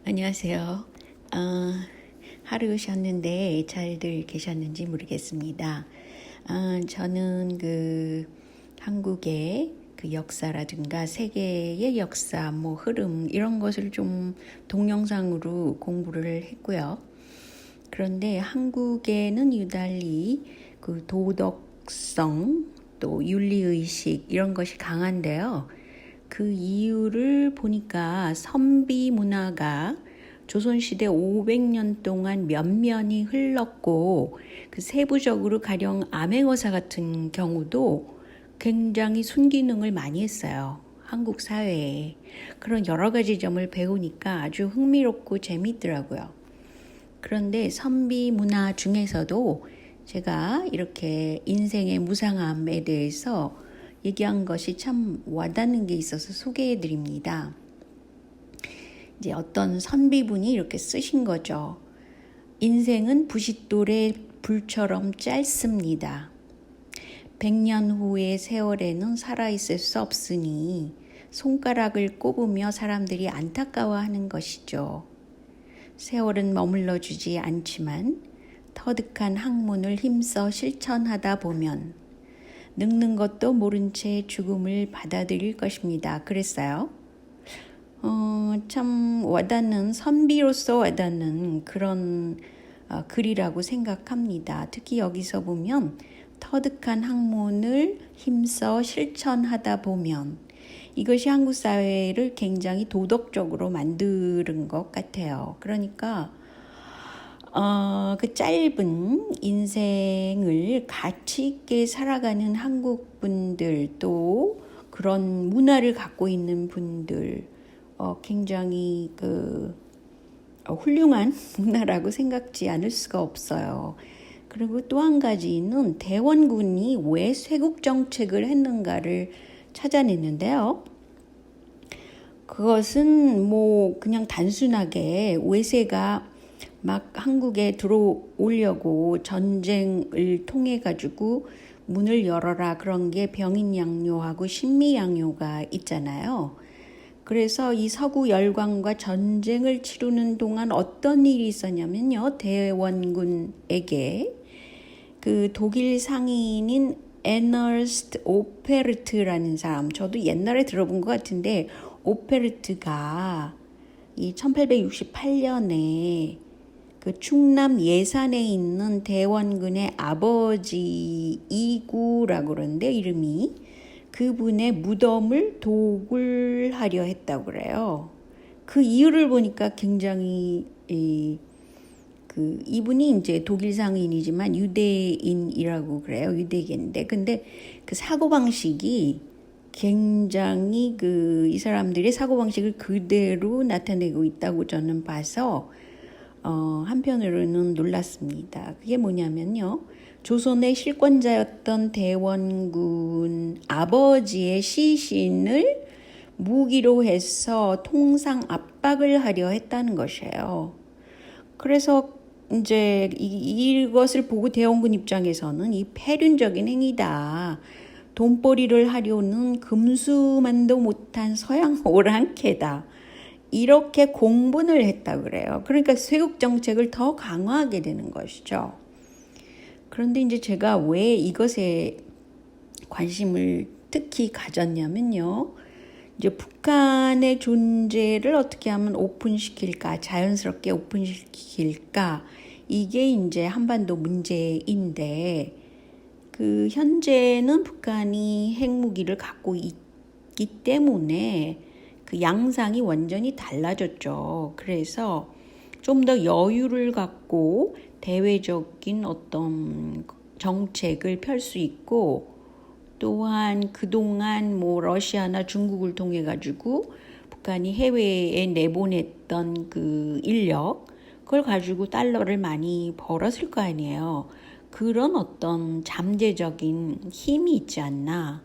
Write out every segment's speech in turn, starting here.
안녕하세요. 하루 쉬었는데 잘들 계셨는지 모르겠습니다. 저는 한국의 역사라든가 세계의 역사, 흐름 이런 것을 좀 동영상으로 공부를 했고요. 그런데 한국에는 유달리 도덕성 또 윤리의식 이런 것이 강한데요. 그 이유를 보니까 선비 문화가 조선시대 500년 동안 면면이 흘렀고 세부적으로 가령 암행어사 같은 경우도 굉장히 순기능을 많이 했어요. 한국 사회에. 그런 여러 가지 점을 배우니까 아주 흥미롭고 재미있더라고요. 그런데 선비 문화 중에서도 제가 이렇게 인생의 무상함에 대해서 얘기한 것이 참 와닿는 게 있어서 소개해 드립니다. 이제 어떤 선비분이 이렇게 쓰신 거죠. 인생은 부싯돌의 불처럼 짧습니다. 100년 후의 세월에는 살아있을 수 없으니 손가락을 꼽으며 사람들이 안타까워하는 것이죠. 세월은 머물러 주지 않지만 터득한 학문을 힘써 실천하다 보면 늙는 것도 모른 채 죽음을 받아들일 것입니다. 그랬어요. 참 와닿는, 선비로서 와닿는 그런 글이라고 생각합니다. 특히 여기서 보면 터득한 학문을 힘써 실천하다 보면 이것이 한국 사회를 굉장히 도덕적으로 만드는 것 같아요. 그러니까 그 짧은 인생을 가치 있게 살아가는 한국 분들 또 그런 문화를 갖고 있는 분들 굉장히 훌륭한 문화라고 생각지 않을 수가 없어요. 그리고 또 한 가지는 대원군이 왜 쇄국 정책을 했는가를 찾아냈는데요. 그것은 그냥 단순하게 외세가 막 한국에 들어오려고 전쟁을 통해 가지고 문을 열어라 그런 게 병인양요하고 신미양요가 있잖아요. 그래서 이 서구 열강과 전쟁을 치르는 동안 어떤 일이 있었냐면요. 대원군에게 독일 상인인 에너스트 오페르트라는 사람, 저도 옛날에 들어본 것 같은데 오페르트가 이 1868년에 충남 예산에 있는 대원군의 아버지 이구라고 그러는데 이름이 그분의 무덤을 도굴하려 했다고 그래요. 그 이유를 보니까 굉장히 이분이 이제 독일 상인이지만 유대인이라고 그래요. 유대계인데 근데 그 사고방식이 굉장히 이 사람들의 사고방식을 그대로 나타내고 있다고 저는 봐서 한편으로는 놀랐습니다. 그게 뭐냐면요. 조선의 실권자였던 대원군 아버지의 시신을 무기로 해서 통상 압박을 하려 했다는 것이에요. 그래서 이제 이것을 보고 대원군 입장에서는 이 폐륜적인 행위다. 돈벌이를 하려는 금수만도 못한 서양 오랑캐다. 이렇게 공분을 했다 그래요. 그러니까 쇄국 정책을 더 강화하게 되는 것이죠. 그런데 이제 제가 왜 이것에 관심을 특히 가졌냐면요. 이제 북한의 존재를 어떻게 하면 오픈시킬까, 자연스럽게 오픈시킬까, 이게 이제 한반도 문제인데, 현재는 북한이 핵무기를 갖고 있기 때문에 양상이 완전히 달라졌죠. 그래서 좀 더 여유를 갖고 대외적인 어떤 정책을 펼 수 있고 또한 그동안 러시아나 중국을 통해 가지고 북한이 해외에 내보냈던 인력 그걸 가지고 달러를 많이 벌었을 거 아니에요. 그런 어떤 잠재적인 힘이 있지 않나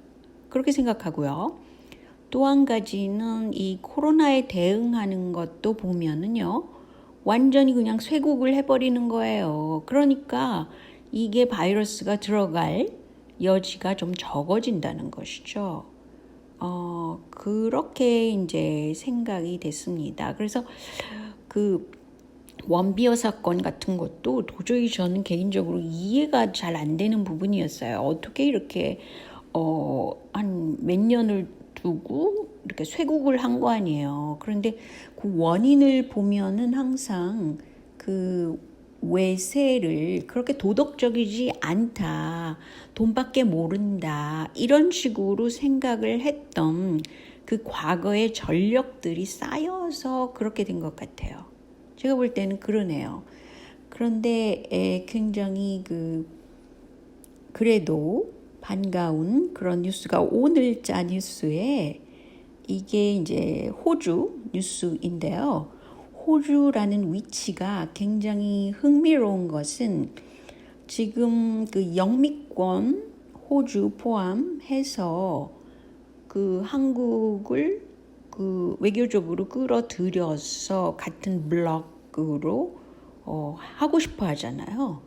그렇게 생각하고요. 또 한 가지는 이 코로나에 대응하는 것도 보면은요. 완전히 그냥 쇄국을 해버리는 거예요. 그러니까 이게 바이러스가 들어갈 여지가 좀 적어진다는 것이죠. 그렇게 이제 생각이 됐습니다. 그래서 그 원비어 사건 같은 것도 도저히 저는 개인적으로 이해가 잘 안 되는 부분이었어요. 어떻게 이렇게 한 몇 년을 두고 이렇게 쇄국을 한 거 아니에요. 그런데 그 원인을 보면은 항상 그 외세를 그렇게 도덕적이지 않다, 돈밖에 모른다 이런 식으로 생각을 했던 그 과거의 전력들이 쌓여서 그렇게 된 것 같아요. 제가 볼 때는 그러네요. 그런데 굉장히 그래도 반가운 그런 뉴스가 오늘자 뉴스에 이게 이제 호주 뉴스인데요. 호주라는 위치가 굉장히 흥미로운 것은 지금 그 영미권 호주 포함해서 그 한국을 그 외교적으로 끌어들여서 같은 블록으로 하고 싶어 하잖아요.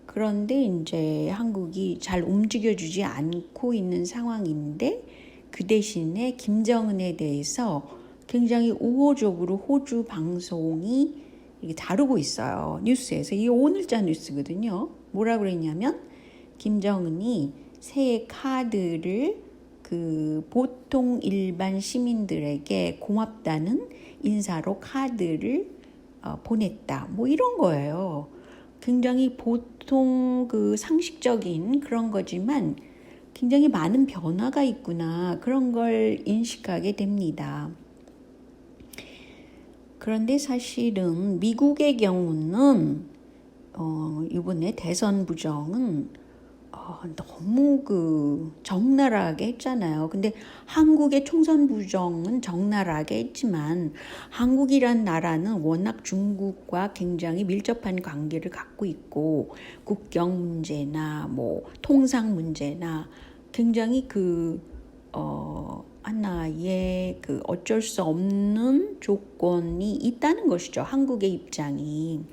그런데 이제 한국이 잘 움직여주지 않고 있는 상황인데 그 대신에 김정은에 대해서 굉장히 우호적으로 호주 방송이 이렇게 다루고 있어요. 뉴스에서. 이게 오늘자 뉴스거든요. 뭐라 그랬냐면 김정은이 새 카드를 그 보통 일반 시민들에게 고맙다는 인사로 카드를 보냈다. 뭐 이런 거예요. 굉장히 보통 그 상식적인 그런 거지만 굉장히 많은 변화가 있구나. 그런 걸 인식하게 됩니다. 그런데 사실은 미국의 경우는 이번에 대선 부정은 너무 적나라하게 했잖아요. 근데 한국의 총선 부정은 적나라하게 했지만 한국이란 나라는 워낙 중국과 굉장히 밀접한 관계를 갖고 있고 국경 문제나 뭐 통상 문제나 굉장히 하나의 어쩔 수 없는 조건이 있다는 것이죠. 한국의 입장이.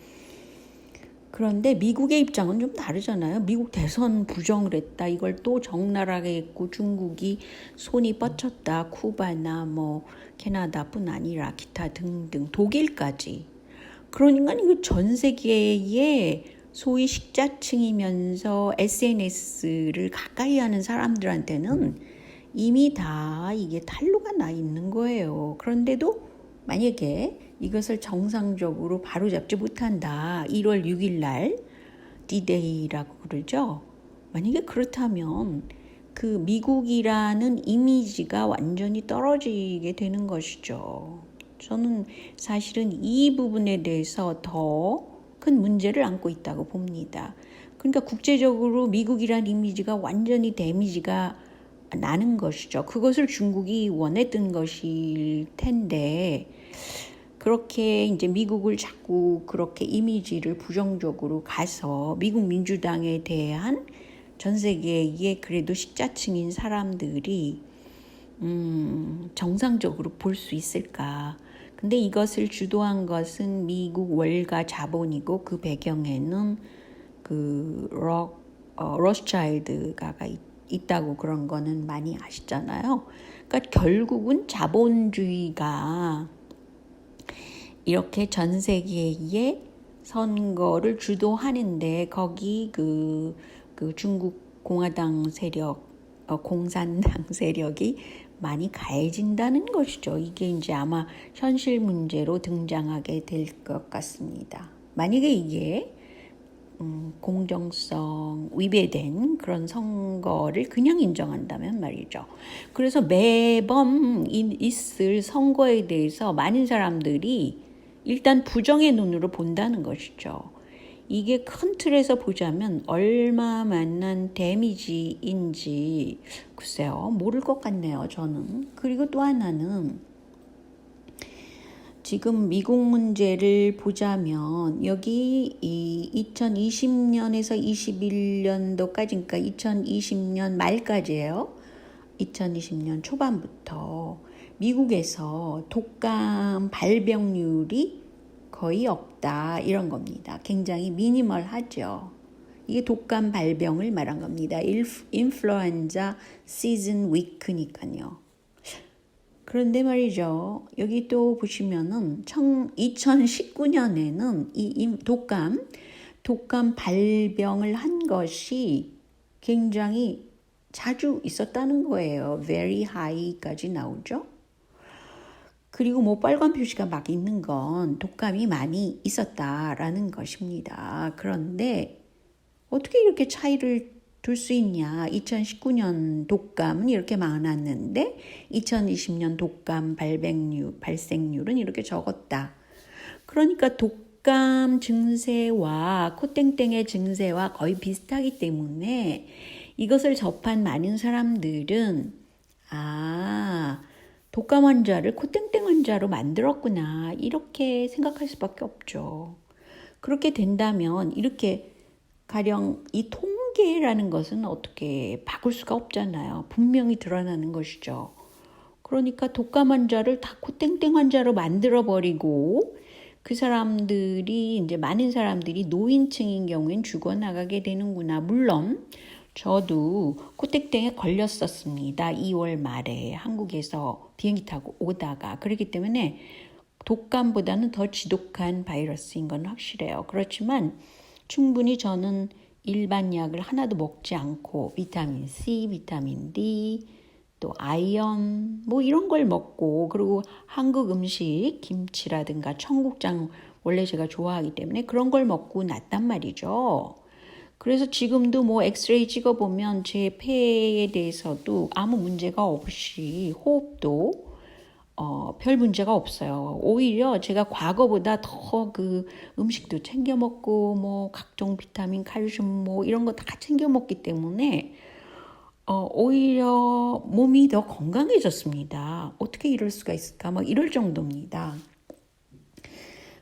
그런데 미국의 입장은 좀 다르잖아요. 미국 대선 부정을 했다. 이걸 또 적나라하게 했고 중국이 손이 뻗쳤다. 쿠바나 뭐 캐나다뿐 아니라 기타 등등 독일까지. 그러니까 이거 전 세계의 소위 식자층이면서 SNS를 가까이 하는 사람들한테는 이미 다 이게 탄로가 나 있는 거예요. 그런데도 만약에 이것을 정상적으로 바로잡지 못한다. 1월 6일 날 D-Day라고 그러죠. 만약에 그렇다면 그 미국이라는 이미지가 완전히 떨어지게 되는 것이죠. 저는 사실은 이 부분에 대해서 더 큰 문제를 안고 있다고 봅니다. 그러니까 국제적으로 미국이라는 이미지가 완전히 데미지가 나는 것이죠. 그것을 중국이 원했던 것일 텐데 그렇게 이제 미국을 자꾸 그렇게 이미지를 부정적으로 가서 미국 민주당에 대한 전 세계의 그래도 식자층인 사람들이 정상적으로 볼 수 있을까? 근데 이것을 주도한 것은 미국 월가 자본이고 그 배경에는 러스차일드가 있다고 그런 거는 많이 아시잖아요. 그러니까 결국은 자본주의가 이렇게 전 세계의 선거를 주도하는데 거기 중국 공화당 세력, 공산당 세력이 많이 가해진다는 것이죠. 이게 이제 아마 현실 문제로 등장하게 될 것 같습니다. 만약에 이게 공정성 위배된 그런 선거를 그냥 인정한다면 말이죠. 그래서 매번 있을 선거에 대해서 많은 사람들이 일단 부정의 눈으로 본다는 것이죠. 이게 큰 틀에서 보자면 얼마만한 데미지인지 글쎄요. 모를 것 같네요. 저는. 그리고 또 하나는 지금 미국 문제를 보자면 여기 이 2020년에서 21년도까지 그러니까 2020년 말까지예요. 2020년 초반부터 미국에서 독감 발병률이 거의 없다 이런 겁니다. 굉장히 미니멀하죠. 이게 독감 발병을 말한 겁니다. 인플루엔자 시즌 위크니까요. 그런데 말이죠. 여기 또 보시면은 2019년에는 이 독감 발병을 한 것이 굉장히 자주 있었다는 거예요. very high까지 나오죠. 그리고 뭐 빨간 표시가 막 있는 건 독감이 많이 있었다라는 것입니다. 그런데 어떻게 이렇게 차이를 둘 수 있냐. 2019년 독감은 이렇게 많았는데 2020년 독감 발생률은 이렇게 적었다. 그러니까 독감 증세와 코땡땡의 증세와 거의 비슷하기 때문에 이것을 접한 많은 사람들은 독감 환자를 코땡땡 환자로 만들었구나 이렇게 생각할 수밖에 없죠. 그렇게 된다면 이렇게 가령 이 통계라는 것은 어떻게 바꿀 수가 없잖아요. 분명히 드러나는 것이죠. 그러니까 독감 환자를 다 코땡땡 환자로 만들어버리고 그 사람들이 이제 많은 사람들이 노인층인 경우엔 죽어나가게 되는구나. 물론 저도 코땡땡에 걸렸었습니다. 2월 말에 한국에서 비행기 타고 오다가. 그렇기 때문에 독감보다는 더 지독한 바이러스인 건 확실해요. 그렇지만 충분히 저는 일반 약을 하나도 먹지 않고 비타민 C, 비타민 D, 또 아이언 뭐 이런 걸 먹고 그리고 한국 음식 김치라든가 청국장 원래 제가 좋아하기 때문에 그런 걸 먹고 났단 말이죠. 그래서 지금도 뭐 엑스레이 찍어보면 제 폐에 대해서도 아무 문제가 없이 호흡도 별 문제가 없어요. 오히려 제가 과거보다 더 그 음식도 챙겨 먹고 뭐 각종 비타민, 칼슘 뭐 이런 거 다 챙겨 먹기 때문에 오히려 몸이 더 건강해졌습니다. 어떻게 이럴 수가 있을까? 막 이럴 정도입니다.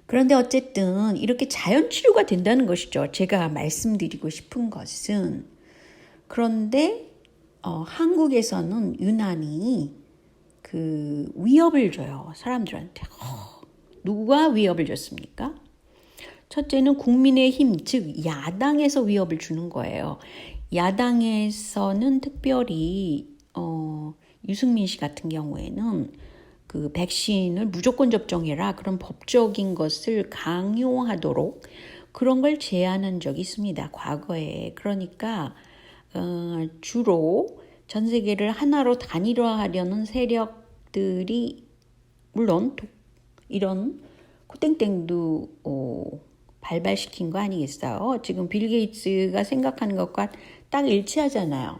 그런데 어쨌든 이렇게 자연 치료가 된다는 것이죠. 제가 말씀드리고 싶은 것은. 그런데 한국에서는 유난히 그 위협을 줘요. 사람들한테. 누가 위협을 줬습니까? 첫째는 국민의힘, 즉 야당에서 위협을 주는 거예요. 야당에서는 특별히 유승민 씨 같은 경우에는 그 백신을 무조건 접종해라 그런 법적인 것을 강요하도록 그런 걸 제안한 적이 있습니다. 과거에. 그러니까 주로 전 세계를 하나로 단일화하려는 세력들이 물론 이런 코땡땡도 발발시킨 거 아니겠어요? 지금 빌 게이츠가 생각하는 것과 딱 일치하잖아요.